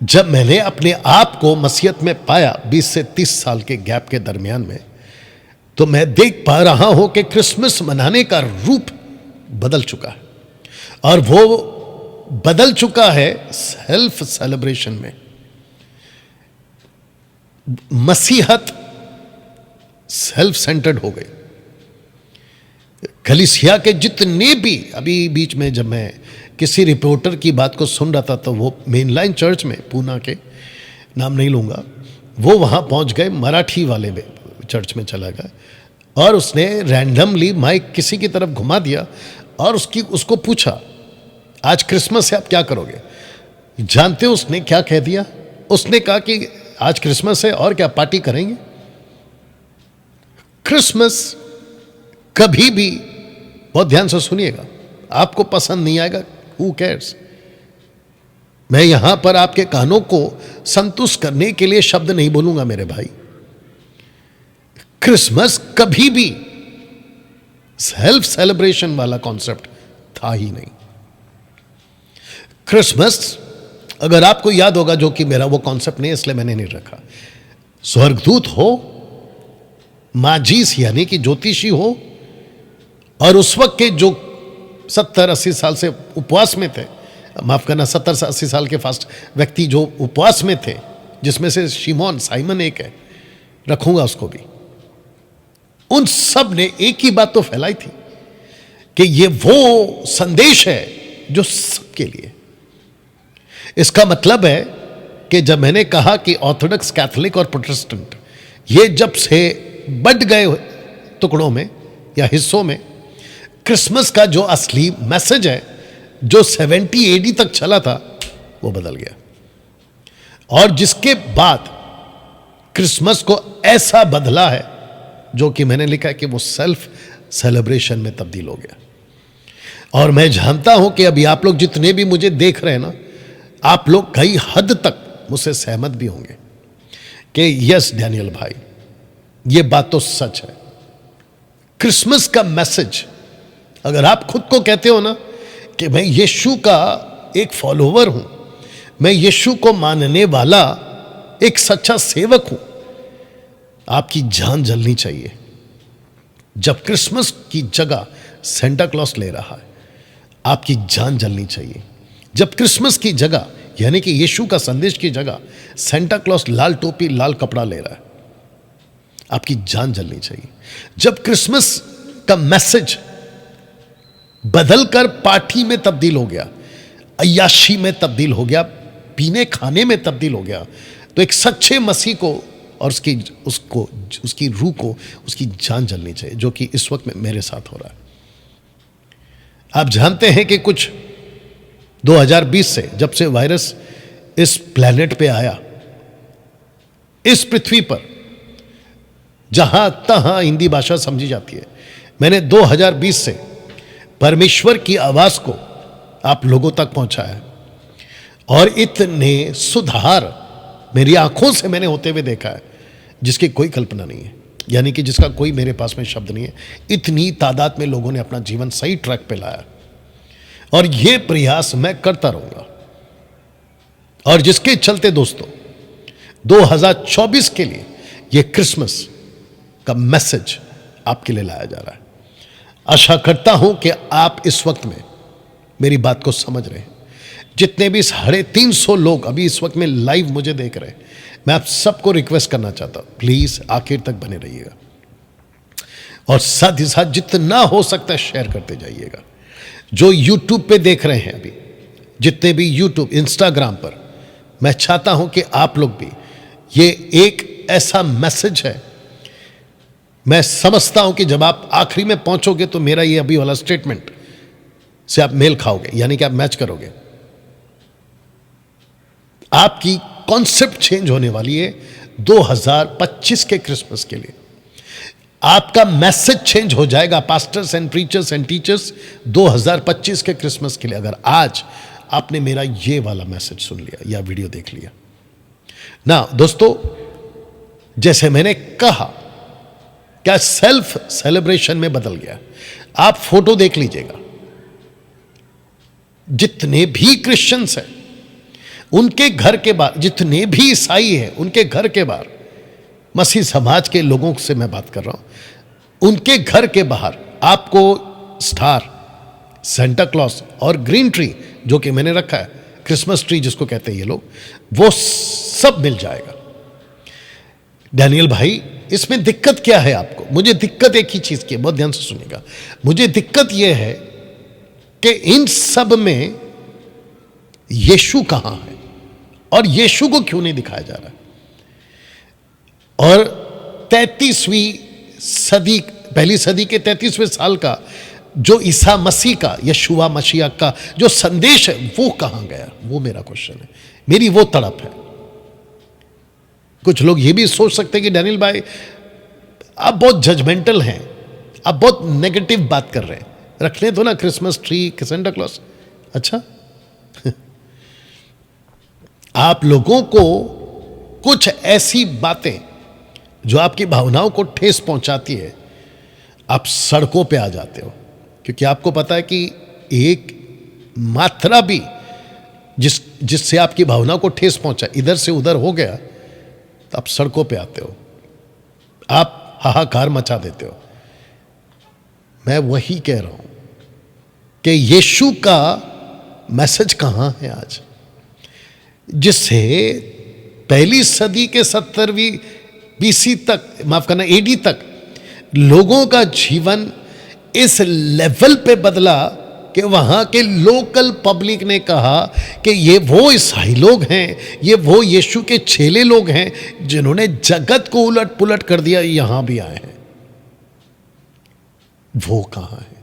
जब मैंने अपने आप को मसीहत में पाया 20 से 30 साल के गैप के दरमियान में, तो मैं देख पा रहा हूं कि क्रिसमस मनाने का रूप बदल चुका है, और वो बदल चुका है सेल्फ सेलिब्रेशन में। मसीहत सेल्फ सेंटर्ड हो गई। कलीसिया के जितने भी, अभी बीच में जब मैं किसी रिपोर्टर की बात को सुन रहा था, तो वो मेनलाइन चर्च में, पूना के, नाम नहीं लूंगा, वो वहां पहुंच गए, मराठी वाले में चर्च में चला गया, और उसने रैंडमली माइक किसी की तरफ घुमा दिया और उसको पूछा, आज क्रिसमस है, आप क्या करोगे? जानते हो उसने क्या कह दिया? उसने कहा कि आज क्रिसमस है और क्या पार्टी करेंगे? क्रिसमस कभी भी, बहुत ध्यान से सुनिएगा, आपको पसंद नहीं आएगा, हु केयर्स। मैं यहां पर आपके कानों को संतुष्ट करने के लिए शब्द नहीं बोलूंगा मेरे भाई। क्रिसमस कभी भी सेल्फ सेलिब्रेशन वाला कॉन्सेप्ट था ही नहीं। क्रिसमस, अगर आपको याद होगा, जो कि मेरा वो कॉन्सेप्ट नहीं, इसलिए मैंने नहीं रखा, स्वर्गदूत हो, माजीस यानी कि ज्योतिषी हो, और उस वक्त के जो 70-80 साल से उपवास में थे, माफ करना, 70-80 साल के फास्ट व्यक्ति जो उपवास में थे, जिसमें से साइमन एक है, रखूंगा उसको भी, उन सब ने एक ही बात तो फैलाई थी कि ये वो संदेश है जो सबके लिए। इसका मतलब है कि जब मैंने कहा कि ऑर्थोडॉक्स, कैथोलिक और प्रोटेस्टेंट ये जब से बढ़ गए टुकड़ों में या हिस्सों में, क्रिसमस का जो असली मैसेज है, जो 70 AD तक चला था, वो बदल गया। और जिसके बाद क्रिसमस को ऐसा बदला है, जो कि मैंने लिखा है कि वो सेल्फ सेलिब्रेशन में तब्दील हो गया। और मैं जानता हूं कि अभी आप लोग जितने भी मुझे देख रहे हैं ना, आप लोग कई हद तक मुझसे सहमत भी होंगे कि यस डैनियल भाई, ये बात तो सच है। क्रिसमस का मैसेज, अगर आप खुद को कहते हो ना कि मैं यीशु का एक फॉलोवर हूं, मैं यीशु को मानने वाला एक सच्चा सेवक हूं, आपकी जान जलनी चाहिए। जब क्रिसमस की जगह सेंटा क्लॉस ले रहा है, आपकी जान जलनी चाहिए। जब क्रिसमस की जगह, यानी कि यीशु का संदेश की जगह सेंटा क्लॉस लाल टोपी, लाल कपड़ा ले रहा है, आपकी जान जलनी चाहिए। जब क्रिसमस का मैसेज बदलकर पार्टी में तब्दील हो गया, अय्याशी में तब्दील हो गया, पीने खाने में तब्दील हो गया, तो एक सच्चे मसीह को और उसकी रूह को, उसकी जान जलनी चाहिए, जो कि इस वक्त में मेरे साथ हो रहा है। आप जानते हैं कि कुछ 2020 से, जब से वायरस इस प्लेनेट पे आया, इस पृथ्वी पर जहां तहां हिंदी भाषा समझी जाती है, मैंने 2020 से परमेश्वर की आवाज को आप लोगों तक पहुंचाया, और इतने सुधार मेरी आंखों से मैंने होते हुए देखा है, जिसकी कोई कल्पना नहीं है, यानी कि जिसका कोई मेरे पास में शब्द नहीं है। इतनी तादाद में लोगों ने अपना जीवन सही ट्रैक पे लाया, और यह प्रयास मैं करता रहूंगा। और जिसके चलते दोस्तों, 2024 के लिए यह क्रिसमस का मैसेज आपके लिए लाया जा रहा है। आशा करता हूं कि आप इस वक्त में मेरी बात को समझ रहे हैं। जितने भी 350 लोग अभी इस वक्त में लाइव मुझे देख रहे हैं, मैं आप सबको रिक्वेस्ट करना चाहता हूं, प्लीज आखिर तक बने रहिएगा, और साथ ही साथ जितना हो सकता है शेयर करते जाइएगा। जो यूट्यूब पे देख रहे हैं अभी, जितने भी यूट्यूब, इंस्टाग्राम पर, मैं चाहता हूं कि आप लोग भी, ये एक ऐसा मैसेज है, मैं समझता हूं कि जब आप आखिरी में पहुंचोगे तो मेरा ये अभी वाला स्टेटमेंट से आप मेल खाओगे, यानी कि आप मैच करोगे। आपकी कॉन्सेप्ट चेंज होने वाली है 2025 के क्रिसमस के लिए। आपका मैसेज चेंज हो जाएगा, pastors and preachers and teachers, 2025 के क्रिसमस के लिए, अगर आज आपने मेरा ये वाला मैसेज सुन लिया या वीडियो देख लिया ना। दोस्तों, जैसे मैंने कहा, क्या सेल्फ सेलिब्रेशन में बदल गया। आप फोटो देख लीजिएगा, जितने भी क्रिश्चियंस हैं उनके घर के बाहर जितने भी ईसाई हैं, उनके घर के बाहर, मसीह समाज के लोगों से मैं बात कर रहा हूं, उनके घर के बाहर आपको स्टार, सेंटा क्लॉज और ग्रीन ट्री जो कि मैंने रखा है, क्रिसमस ट्री जिसको कहते हैं ये लोग, वो सब मिल जाएगा। डैनियल भाई, इसमें दिक्कत क्या है आपको? मुझे दिक्कत एक ही चीज की है, बहुत ध्यान से सुनिएगा। मुझे दिक्कत यह है कि इन सब में यीशु कहां है और यीशु को क्यों नहीं दिखाया जा रहा? और 33वीं सदी, पहली सदी के 33वें साल का जो ईसा मसीह का, यशुआ मसीह का जो संदेश है, वो कहां गया? वो मेरा क्वेश्चन है, मेरी वो तड़प है। कुछ लोग ये भी सोच सकते हैं कि डैनियल भाई आप बहुत जजमेंटल हैं, आप बहुत नेगेटिव बात कर रहे हैं, रखने दो ना क्रिसमस ट्री, सेंटा क्लॉज। अच्छा आप लोगों को कुछ ऐसी बातें जो आपकी भावनाओं को ठेस पहुंचाती है, आप सड़कों पे आ जाते हो, क्योंकि आपको पता है कि एक मात्रा भी जिससे आपकी भावनाओं को ठेस पहुंचा, इधर से उधर हो गया, तो आप सड़कों पे आते हो, आप हाहाकार मचा देते हो। मैं वही कह रहा हूं कि यीशु का मैसेज कहां है आज, जिससे पहली सदी के 70वीं BC तक, माफ करना AD तक, लोगों का जीवन इस लेवल पे बदला कि वहां के लोकल पब्लिक ने कहा कि ये वो ईसाई लोग हैं, ये वो यीशु के चेले लोग हैं जिन्होंने जगत को उलट पुलट कर दिया, यहां भी आए हैं। वो कहां है,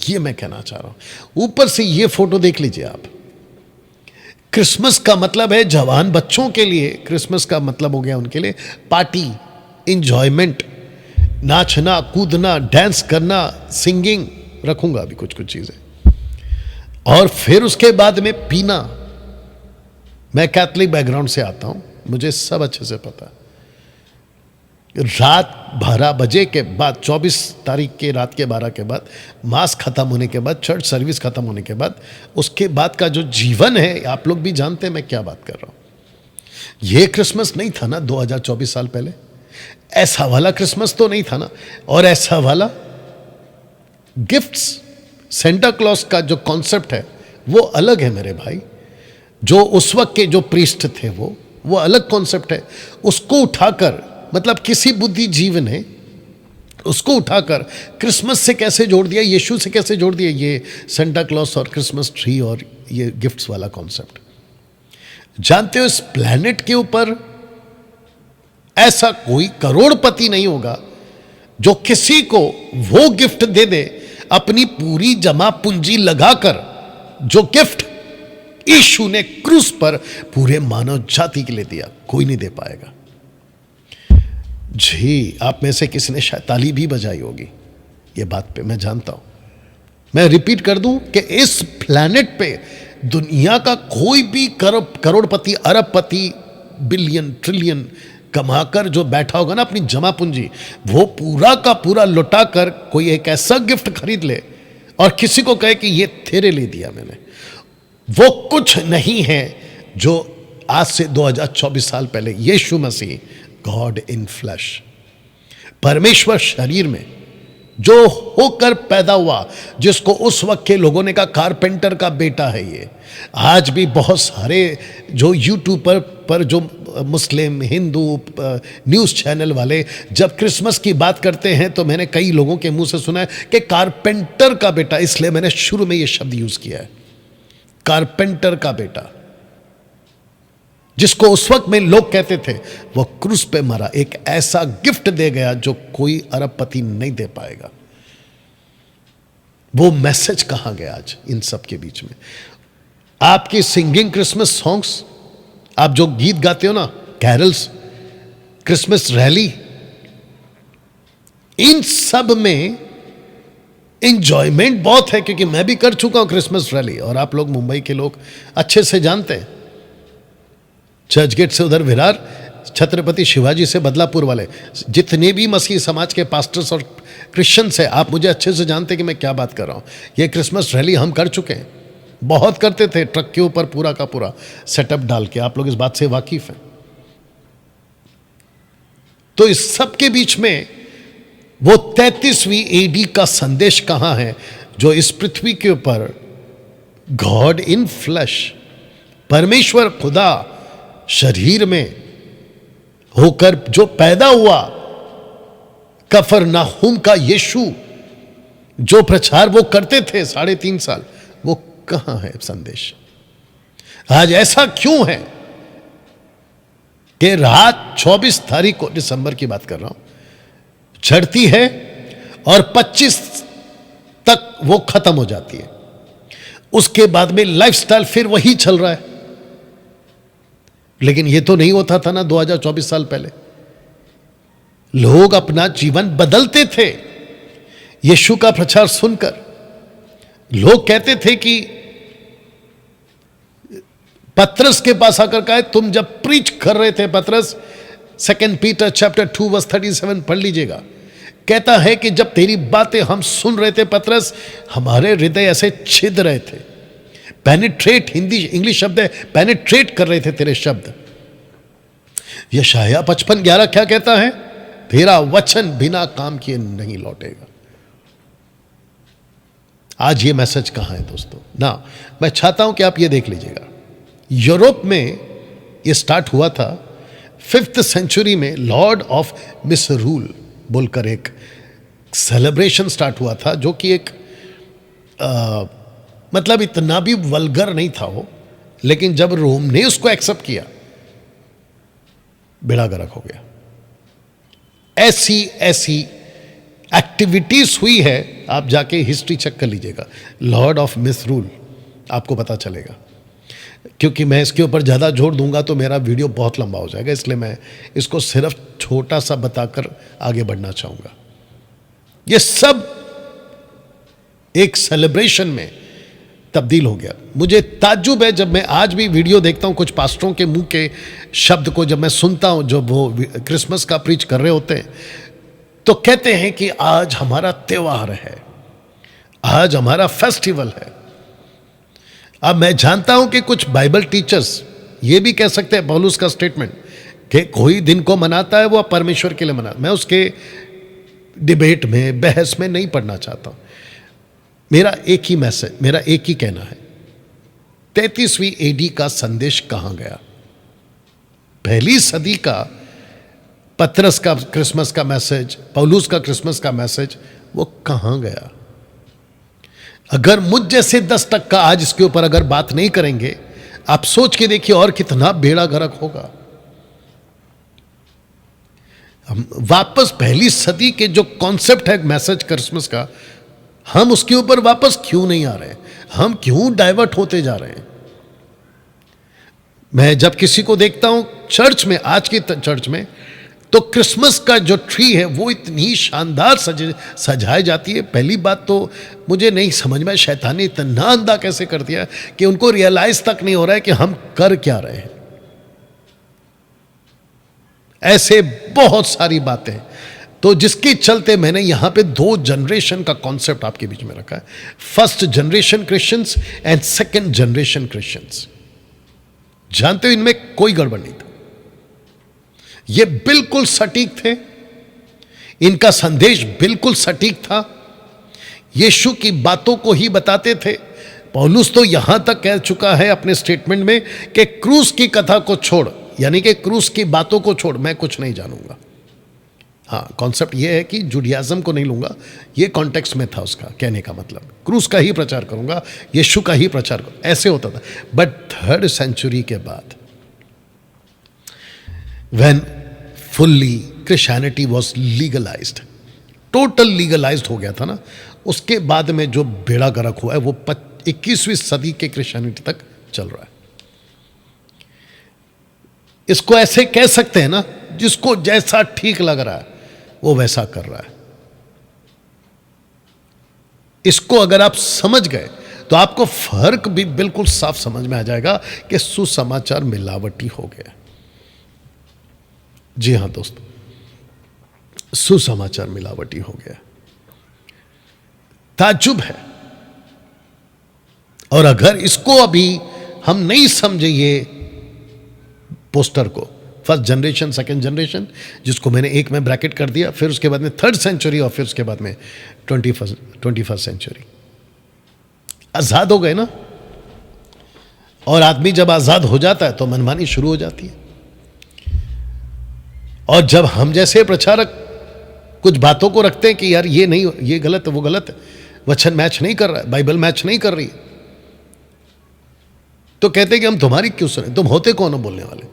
ये मैं कहना चाह रहा हूं। ऊपर से ये फोटो देख लीजिए आप। क्रिसमस का मतलब है जवान बच्चों के लिए, क्रिसमस का मतलब हो गया उनके लिए पार्टी, इंजॉयमेंट, नाचना कूदना, डांस करना, सिंगिंग, रखूंगा अभी कुछ कुछ चीजें, और फिर उसके बाद में पीना। मैं कैथलिक बैकग्राउंड से आता हूं, मुझे सब अच्छे से पता है। रात 12 बजे के बाद, 24 तारीख के रात के 12 के बाद, मास खत्म होने के बाद, चर्च सर्विस खत्म होने के बाद, उसके बाद का जो जीवन है, आप लोग भी जानते हैं मैं क्या बात कर रहा हूं। यह क्रिसमस नहीं था ना 2024 साल पहले, ऐसा वाला क्रिसमस तो नहीं था ना। और ऐसा वाला गिफ्ट्स, सेंटा क्लॉज का जो कॉन्सेप्ट है वो अलग है मेरे भाई। जो उस वक्त के जो प्रीस्ट थे वो अलग कॉन्सेप्ट है। उसको उठाकर, मतलब किसी बुद्धिजीवी ने उसको उठाकर क्रिसमस से कैसे जोड़ दिया, यीशु से कैसे जोड़ दिया, ये सेंटा क्लॉज और क्रिसमस ट्री और ये गिफ्ट्स वाला कॉन्सेप्ट। जानते हो इस प्लेनेट के ऊपर ऐसा कोई करोड़पति नहीं होगा जो किसी को वो गिफ्ट दे दे, अपनी पूरी जमा पूंजी लगाकर, जो गिफ्ट यीशु ने क्रूस पर पूरे मानव जाति के लिए दिया। कोई नहीं दे पाएगा। जी, आप में से किसी ने शायद ताली भी बजाई होगी ये बात पे, मैं जानता हूं। मैं रिपीट कर दूं कि इस प्लैनेट पे दुनिया का कोई भी करोड़पति, अरबपति, बिलियन, ट्रिलियन कमाकर जो बैठा होगा ना अपनी जमा पूंजी, वो पूरा का पूरा लुटा कर कोई एक ऐसा गिफ्ट खरीद ले और किसी को कहे कि ये तेरे लिए दिया मैंने, वो कुछ नहीं है जो आज से 2024 साल पहले यीशु मसीह, गॉड इन फ्लैश, परमेश्वर शरीर में जो होकर पैदा हुआ, जिसको उस वक्त के लोगों ने कहा कारपेंटर का बेटा है ये। आज भी बहुत सारे जो यूट्यूब पर जो मुस्लिम, हिंदू न्यूज़ चैनल वाले जब क्रिसमस की बात करते हैं तो मैंने कई लोगों के मुंह से सुना है कि कारपेंटर का बेटा, इसलिए मैंने शुरू में ये शब्द यूज़ किया है, कारपेंटर का बेटा, जिसको उस वक्त में लोग कहते थे वो क्रूस पे मरा, एक ऐसा गिफ्ट दे गया जो कोई अरबपति नहीं दे पाएगा। वो मैसेज कहां गया आज इन सब के बीच में? आपकी सिंगिंग क्रिसमस सॉन्ग्स, आप जो गीत गाते हो ना, कैरल्स, क्रिसमस रैली, इन सब में इंजॉयमेंट बहुत है, क्योंकि मैं भी कर चुका हूं क्रिसमस रैली, और आप लोग मुंबई के लोग अच्छे से जानते हैं। चर्च गेट से उधर विरार, छत्रपति शिवाजी से बदलापुर वाले, जितने भी मसीह समाज के पास्टर्स और क्रिश्चियंस हैं, आप मुझे अच्छे से जानते हैं कि मैं क्या बात कर रहा हूं। ये क्रिसमस रैली हम कर चुके हैं, बहुत करते थे, ट्रक के ऊपर पूरा का पूरा सेटअप डाल के। आप लोग इस बात से वाकिफ हैं। तो इस सब के बीच में वो 33वीं एडी का संदेश कहां है, जो इस पृथ्वी के ऊपर गॉड इन फ्लैश, परमेश्वर खुदा शरीर में होकर जो पैदा हुआ, कफरनाहूम का यीशु, जो प्रचार वो करते थे 3.5 साल, वो कहां है संदेश? आज ऐसा क्यों है कि रात 24 तारीख को, दिसंबर की बात कर रहा हूं, चढ़ती है और 25 तक वो खत्म हो जाती है। उसके बाद में लाइफस्टाइल फिर वही चल रहा है। लेकिन ये तो नहीं होता था ना 2024 साल पहले। लोग अपना जीवन बदलते थे यीशु का प्रचार सुनकर। लोग कहते थे कि पतरस के पास आकर कहा, तुम जब प्रीच कर रहे थे पतरस, 2 पीटर चैप्टर 2 वर्स 37 पढ़ लीजिएगा। कहता है कि जब तेरी बातें हम सुन रहे थे पतरस, हमारे हृदय ऐसे छिद रहे थे। पेनिट्रेट, हिंदी इंग्लिश शब्द है, पेनिट्रेट कर रहे थे तेरे शब्द। यशायाह 55:11 क्या कहता है? तेरा वचन बिना काम किए नहीं लौटेगा। आज ये मैसेज कहां है दोस्तों? ना, मैं चाहता हूं कि आप ये देख लीजिएगा। यूरोप में ये स्टार्ट हुआ था 5th सेंचुरी में, लॉर्ड ऑफ मिसरूल बोलकर एक सेलिब्रेशन स्टार्ट हुआ था, जो कि एक मतलब इतना भी वल्गर नहीं था वो, लेकिन जब रोम ने उसको एक्सेप्ट किया, बेड़ा गर्क हो गया। ऐसी ऐसी एक्टिविटीज हुई है, आप जाके हिस्ट्री चेक कर लीजिएगा, लॉर्ड ऑफ मिसरूल, आपको पता चलेगा। क्योंकि मैं इसके ऊपर ज़्यादा जोर दूंगा तो मेरा वीडियो बहुत लंबा हो जाएगा, इसलिए मैं इसको सिर्फ छोटा सा बताकर आगे बढ़ना चाहूँगा। ये सब एक सेलिब्रेशन में तब्दील हो गया। मुझे ताज्जुब है जब मैं आज भी वीडियो देखता हूँ, कुछ पास्टरों के मुंह के शब्द को जब मैं सुनता हूँ, जब वो क्रिसमस का प्रीच कर रहे होते हैं, तो कहते हैं कि आज हमारा त्यौहार है, आज हमारा फेस्टिवल है। अब मैं जानता हूं कि कुछ बाइबल टीचर्स ये भी कह सकते हैं, पौलुस का स्टेटमेंट, कि कोई दिन को मनाता है वो परमेश्वर के लिए मनाता। मैं उसके डिबेट में, बहस में नहीं पढ़ना चाहता। मेरा एक ही मैसेज, मेरा एक ही कहना है, 33वीं एडी का संदेश कहां गया? पहली सदी का पतरस का क्रिसमस का मैसेज, पौलुस का क्रिसमस का मैसेज, वो कहां गया? अगर मुझ जैसे 10% आज इसके ऊपर अगर बात नहीं करेंगे, आप सोच के देखिए और कितना बेड़ा गर्क होगा। हम वापस पहली सदी के जो कॉन्सेप्ट है मैसेज क्रिसमस का, हम उसके ऊपर वापस क्यों नहीं आ रहे हैं? हम क्यों डाइवर्ट होते जा रहे हैं? मैं जब किसी को देखता हूं चर्च में, आज की चर्च में, तो क्रिसमस का जो ट्री है वो इतनी शानदार सजाई जाती है। पहली बात तो मुझे नहीं समझ में, शैतान ने इतना अंधा कैसे कर दिया कि उनको रियलाइज तक नहीं हो रहा है कि हम कर क्या रहे हैं। ऐसे बहुत सारी बातें, तो जिसके चलते मैंने यहां पे 2 जनरेशन का कॉन्सेप्ट आपके बीच में रखा है, first generation Christians and second generation Christians. जानते हो इनमें कोई गड़बड़ नहीं था, ये बिल्कुल सटीक थे, इनका संदेश बिल्कुल सटीक था, यीशु की बातों को ही बताते थे। पौलुस तो यहां तक कह चुका है अपने स्टेटमेंट में कि क्रूस की कथा को छोड़, यानी कि क्रूस की बातों को छोड़ मैं कुछ नहीं जानूंगा। हाँ, कॉन्सेप्ट ये है कि जुडियाज्म को नहीं लूंगा, ये कॉन्टेक्स्ट में था उसका कहने का मतलब, क्रूस का ही प्रचार करूंगा, यीशु का ही प्रचार करूंगा, ऐसे होता था। बट 3rd सेंचुरी के बाद, when fully Christianity was legalized, total legalised हो गया था ना, उसके बाद में जो बेड़ा गर्क हुआ है वो 21वीं सदी के क्रिश्चियनिटी तक चल रहा है। इसको ऐसे कह सकते हैं ना, जिसको जैसा ठीक लग रहा है वो वैसा कर रहा है। इसको अगर आप समझ गए तो आपको फर्क भी बिल्कुल साफ समझ में आ जाएगा कि सुसमाचार मिलावटी हो गया। जी हां दोस्तों, सुसमाचार मिलावटी हो गया। ताज्जुब है, और अगर इसको अभी हम नहीं समझे, ये पोस्टर को, फर्स्ट जनरेशन, सेकंड जनरेशन, जिसको मैंने एक में ब्रैकेट कर दिया, फिर उसके बाद में थर्ड सेंचुरी, और फिर उसके बाद में 21st सेंचुरी, आजाद हो गए ना। और आदमी जब आजाद हो जाता है तो मनमानी शुरू हो जाती है। और जब हम जैसे प्रचारक कुछ बातों को रखते हैं कि यार ये नहीं, ये गलत है, वो गलत है, वचन मैच नहीं कर रहा है, बाइबल मैच नहीं कर रही, तो कहते हैं कि हम तुम्हारी क्यों सुने, तुम होते कौन हो बोलने वाले।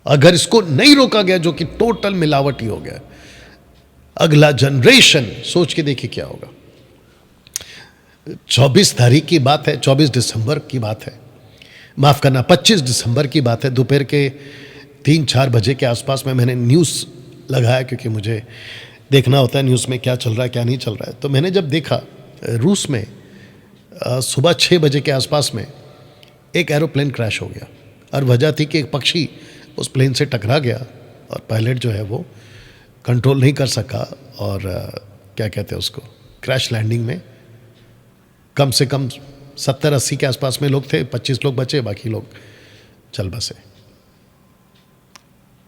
अगर इसको नहीं रोका गया, जो कि टोटल मिलावटी हो गया, अगला जनरेशन सोच के देखिए क्या होगा। 24 तारीख की बात है, 24 दिसंबर की बात है, माफ करना 25 दिसंबर की बात है। दोपहर के 3-4 बजे के आसपास में मैंने न्यूज़ लगाया, क्योंकि मुझे देखना होता है न्यूज़ में क्या चल रहा है क्या नहीं चल रहा है। तो मैंने जब देखा, रूस में सुबह 6 बजे के आसपास में एक एरोप्लेन क्रैश हो गया, और वजह थी कि एक पक्षी उस प्लेन से टकरा गया, और पायलट जो है वो कंट्रोल नहीं कर सका, और क्या कहते हैं उसको, क्रैश लैंडिंग में कम से कम 70-80 के आसपास में लोग थे, 25 लोग बचे, बाकी लोग चल बसे।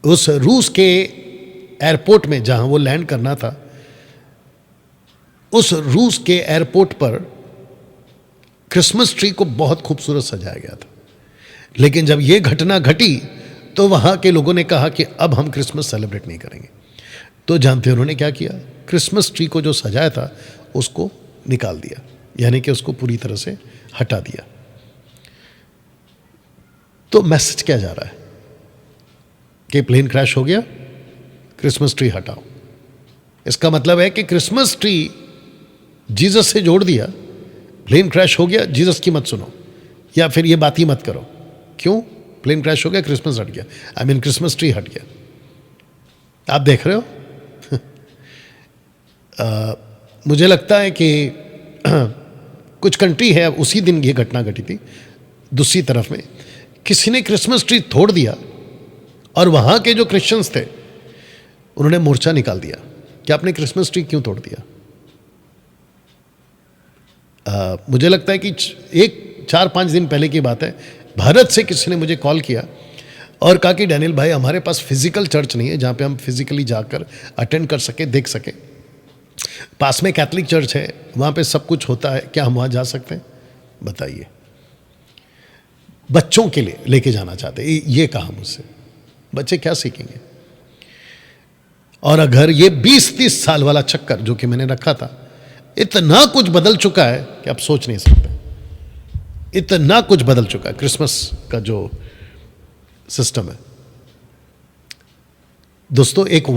उस रूस के एयरपोर्ट में जहां वो लैंड करना था, उस रूस के एयरपोर्ट पर क्रिसमस ट्री को बहुत खूबसूरत सजाया गया था। लेकिन जब ये घटना घटी तो वहां के लोगों ने कहा कि अब हम क्रिसमस सेलिब्रेट नहीं करेंगे। तो जानते हैं उन्होंने क्या किया, क्रिसमस ट्री को जो सजाया था उसको निकाल दिया, यानी कि उसको पूरी तरह से हटा दिया। तो मैसेज क्या जा रहा है कि प्लेन क्रैश हो गया, क्रिसमस ट्री हटाओ। इसका मतलब है कि क्रिसमस ट्री जीसस से जोड़ दिया, प्लेन क्रैश हो गया, जीसस की मत सुनो, या फिर ये बात ही मत करो। क्यों? प्लेन क्रैश हो गया, क्रिसमस हट गया, आई मीन क्रिसमस ट्री हट गया। आप देख रहे हो मुझे लगता है कि कुछ कंट्री है, उसी दिन ये घटना घटी थी, दूसरी तरफ में किसी ने क्रिसमस ट्री तोड़ दिया, और वहां के जो क्रिश्चियंस थे उन्होंने मोर्चा निकाल दिया कि आपने क्रिसमस ट्री क्यों तोड़ दिया। मुझे लगता है कि 4-5 दिन पहले की बात है, भारत से किसी ने मुझे कॉल किया और कहा कि डैनियल भाई, हमारे पास फिजिकल चर्च नहीं है जहाँ पे हम फिजिकली जाकर अटेंड कर सके, देख सके। पास में कैथलिक चर्च है, वहाँ पे सब कुछ होता है, क्या हम वहाँ जा सकते हैं? बताइए। बच्चों के लिए लेके जाना चाहते, ये कहा मुझसे। बच्चे क्या सीखेंगे? और अगर ये 20-30 साल वाला चक्कर जो कि मैंने रखा था, इतना कुछ बदल चुका है कि आप सोच नहीं सकते। इतना कुछ बदल चुका है क्रिसमस का जो सिस्टम है। दोस्तों, एक